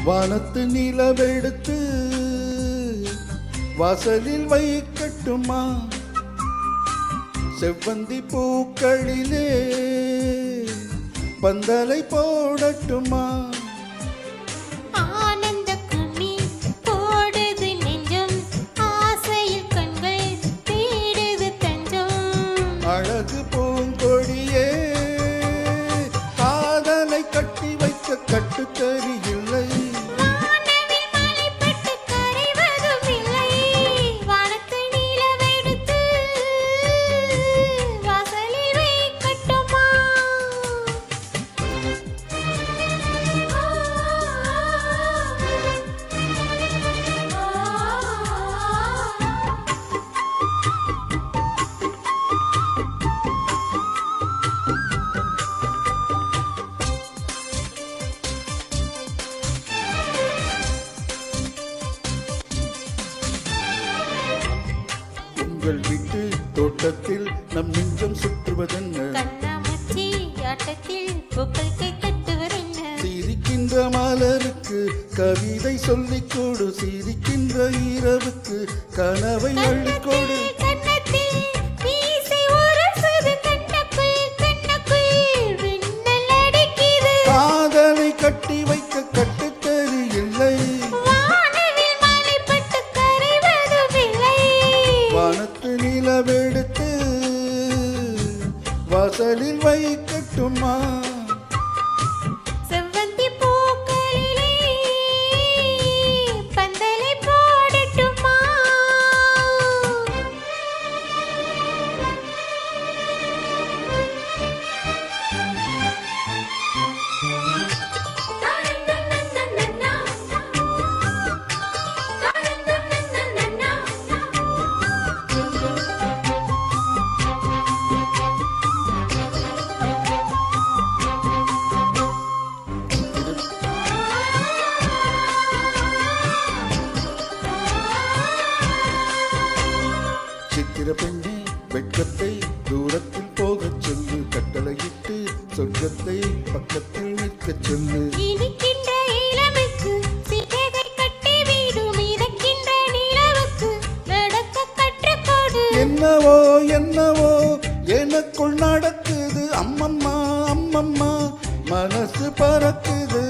வானத்து நிலவெடுத்து வாசலில் வைக்கட்டுமா? செவ்வந்தி பூக்களிலே பந்தலை போடட்டுமா? அழகு பூங்கொடியே காதலை கட்டி வைக்க கட்டுத்தறி இல்லை. உங்கள் வீட்டு தோட்டத்தில் நம் நெஞ்சம் சுற்றுவதென்ன? சிரிக்கின்ற மலருக்கு கவிதை சொல்லிக் கொடு, சிரிக்கின்ற இரவுக்கு கனவை அள்ளிக்கொடு. காதலை கட்டி வைக்க கட்டுத்தறி இல்லை. வானத்து நிலவெடுத்து வாசலில் வைக்கட்டுமா? செவ்வந்தி பூக்களிலே பந்தலை போடட்டுமா? சித்திர பெண்ணே வெட்கத்தை தூரத்தில் போகச் சொல்லு, கட்டளையிட்டு சொர்க்கத்தை பக்கத்தில் நிற்கச் சொல்லு. இனிக்கின்ற இளமைக்கு சிறகை கட்டி வீடும் மிதக்கின்ற நிலவுக்கு நடக்க கற்றுக்கொடு. என்னவோ என்னவோ எனக்குள் நடக்குது, அம்மம்மா அம்மம்மா மனசு பறக்குது.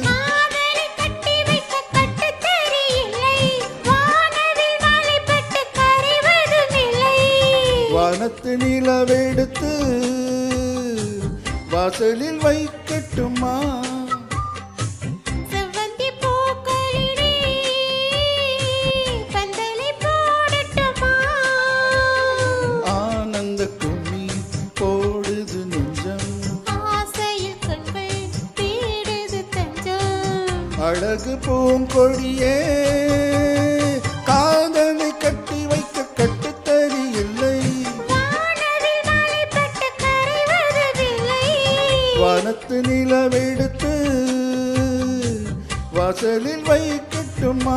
வானத்து நிலவெடுத்து வாசலில் வைக்கட்டுமா? செவ்வந்தி பூக்களிலே பந்தலை போடட்டுமா? ஆனந்த கும்மி போடுது நெஞ்சம், ஆசையில் கண்கள் தேடுது தஞ்சம். அழகு பூங்கொடியே காதலை கட்டி வைக்க கட்டுத்தறி இல்லை. வானத்து நிலவெடுத்து வாசலில் வைக்கட்டுமா?